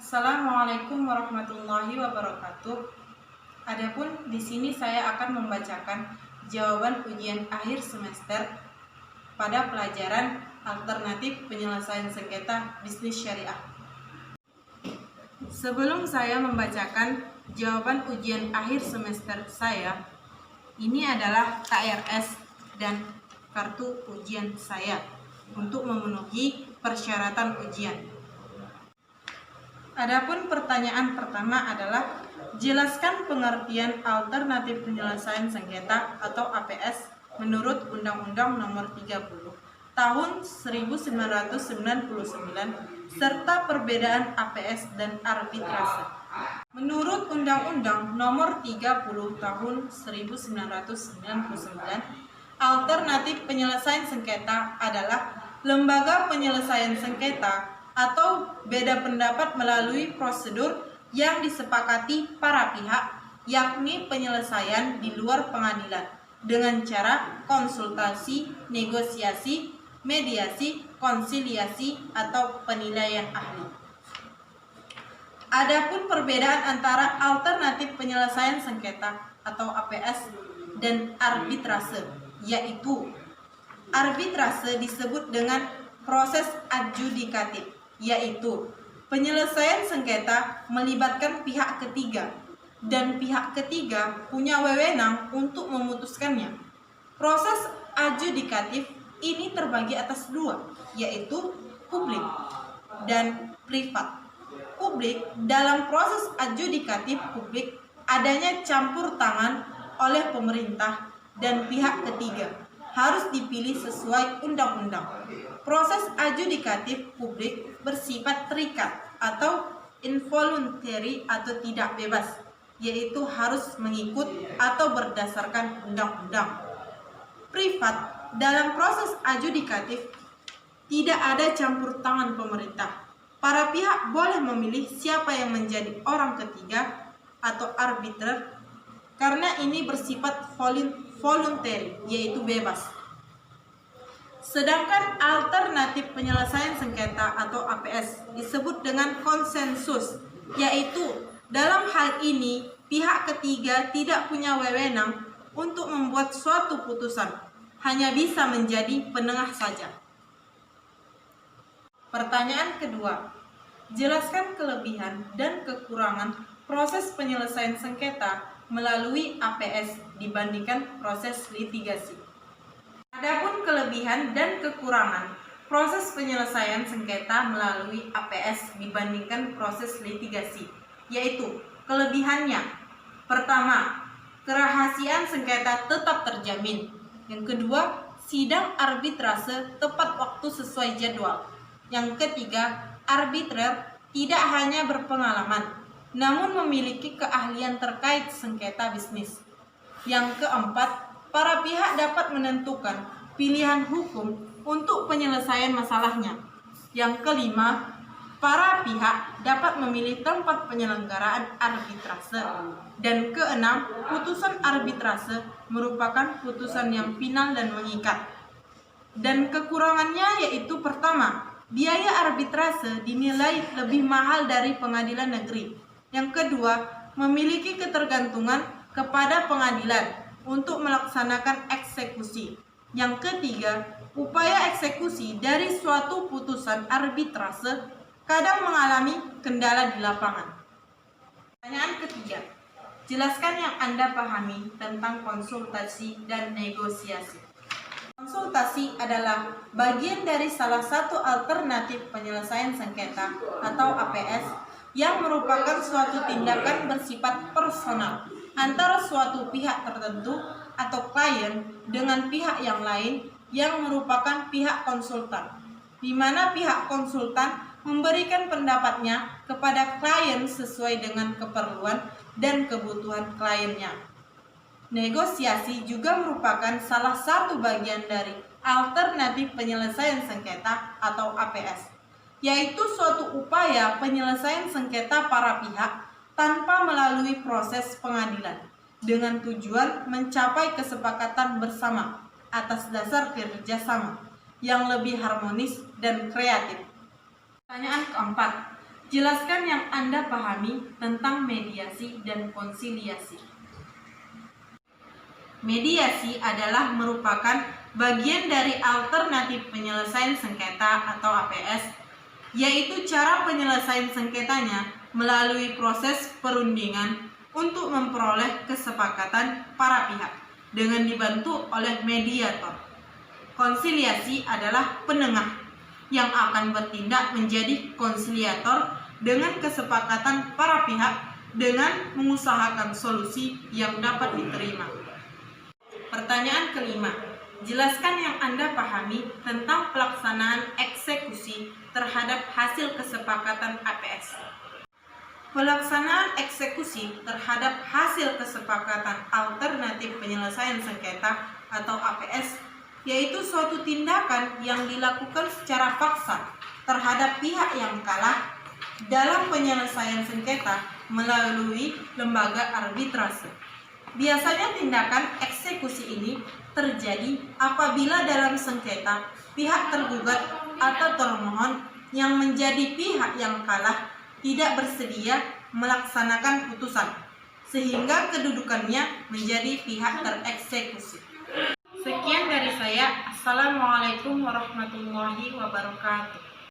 Assalamualaikum warahmatullahi wabarakatuh. Adapun di sini saya akan membacakan jawaban ujian akhir semester pada pelajaran alternatif penyelesaian sengketa bisnis syariah. Sebelum saya membacakan jawaban ujian akhir semester saya, ini adalah KRS dan kartu ujian saya untuk memenuhi persyaratan ujian. Adapun pertanyaan pertama adalah jelaskan pengertian alternatif penyelesaian sengketa atau APS menurut Undang-Undang Nomor 30 Tahun 1999 serta perbedaan APS dan arbitrase. Menurut Undang-Undang Nomor 30 Tahun 1999, alternatif penyelesaian sengketa adalah lembaga penyelesaian sengketa atau beda pendapat melalui prosedur yang disepakati para pihak, yakni penyelesaian di luar pengadilan dengan cara konsultasi, negosiasi, mediasi, konsiliasi, atau penilaian ahli. Adapun perbedaan antara alternatif penyelesaian sengketa atau APS dan arbitrase, yaitu arbitrase disebut dengan proses adjudikatif, yaitu penyelesaian sengketa melibatkan pihak ketiga dan pihak ketiga punya wewenang untuk memutuskannya. Proses adjudikatif ini terbagi atas dua, yaitu publik dan privat. Publik, dalam proses adjudikatif publik adanya campur tangan oleh pemerintah dan pihak ketiga harus dipilih sesuai undang-undang. Proses adjudikatif publik bersifat terikat atau involuntary atau tidak bebas, yaitu harus mengikut atau berdasarkan undang-undang. Privat, dalam proses adjudikatif tidak ada campur tangan pemerintah. Para pihak boleh memilih siapa yang menjadi orang ketiga atau arbiter karena ini bersifat voluntary, yaitu bebas. Sedangkan alternatif penyelesaian sengketa atau APS disebut dengan konsensus, yaitu dalam hal ini pihak ketiga tidak punya wewenang untuk membuat suatu putusan, hanya bisa menjadi penengah saja. Pertanyaan kedua, jelaskan kelebihan dan kekurangan proses penyelesaian sengketa melalui APS dibandingkan proses litigasi. Adapun kelebihan dan kekurangan proses penyelesaian sengketa melalui APS dibandingkan proses litigasi, yaitu kelebihannya. Pertama, kerahasiaan sengketa tetap terjamin. Yang kedua, sidang arbitrase tepat waktu sesuai jadwal. Yang ketiga, arbitrer tidak hanya berpengalaman, namun memiliki keahlian terkait sengketa bisnis. Yang keempat, para pihak dapat menentukan pilihan hukum untuk penyelesaian masalahnya. Yang kelima, para pihak dapat memilih tempat penyelenggaraan arbitrase. Dan keenam, putusan arbitrase merupakan putusan yang final dan mengikat. Dan kekurangannya yaitu pertama, biaya arbitrase dinilai lebih mahal dari pengadilan negeri. Yang kedua, memiliki ketergantungan kepada pengadilan untuk melaksanakan eksekusi. Yang ketiga, upaya eksekusi dari suatu putusan arbitrase kadang mengalami kendala di lapangan. Pertanyaan ketiga, jelaskan yang Anda pahami tentang konsultasi dan negosiasi. Konsultasi adalah bagian dari salah satu alternatif penyelesaian sengketa atau APS yang merupakan suatu tindakan bersifat personal antara suatu pihak tertentu atau klien dengan pihak yang lain yang merupakan pihak konsultan, di mana pihak konsultan memberikan pendapatnya kepada klien sesuai dengan keperluan dan kebutuhan kliennya. Negosiasi juga merupakan salah satu bagian dari alternatif penyelesaian sengketa atau APS, yaitu suatu upaya penyelesaian sengketa para pihak tanpa melalui proses pengadilan dengan tujuan mencapai kesepakatan bersama atas dasar kerjasama yang lebih harmonis dan kreatif. Pertanyaan keempat, Jelaskan yang Anda pahami tentang mediasi dan konsiliasi. Mediasi adalah merupakan bagian dari alternatif penyelesaian sengketa atau APS, yaitu cara penyelesaian sengketanya melalui proses perundingan untuk memperoleh kesepakatan para pihak dengan dibantu oleh mediator. Konsiliasi adalah penengah yang akan bertindak menjadi konsiliator dengan kesepakatan para pihak dengan mengusahakan solusi yang dapat diterima. Pertanyaan kelima, jelaskan yang Anda pahami tentang pelaksanaan eksekusi terhadap hasil kesepakatan APS. Pelaksanaan eksekusi terhadap hasil kesepakatan alternatif penyelesaian sengketa atau APS yaitu suatu tindakan yang dilakukan secara paksa terhadap pihak yang kalah dalam penyelesaian sengketa melalui lembaga arbitrase. Biasanya tindakan eksekusi ini terjadi apabila dalam sengketa pihak tergugat atau termohon yang menjadi pihak yang kalah tidak bersedia melaksanakan putusan, sehingga kedudukannya menjadi pihak tereksekusi. Sekian dari saya. Assalamualaikum warahmatullahi wabarakatuh.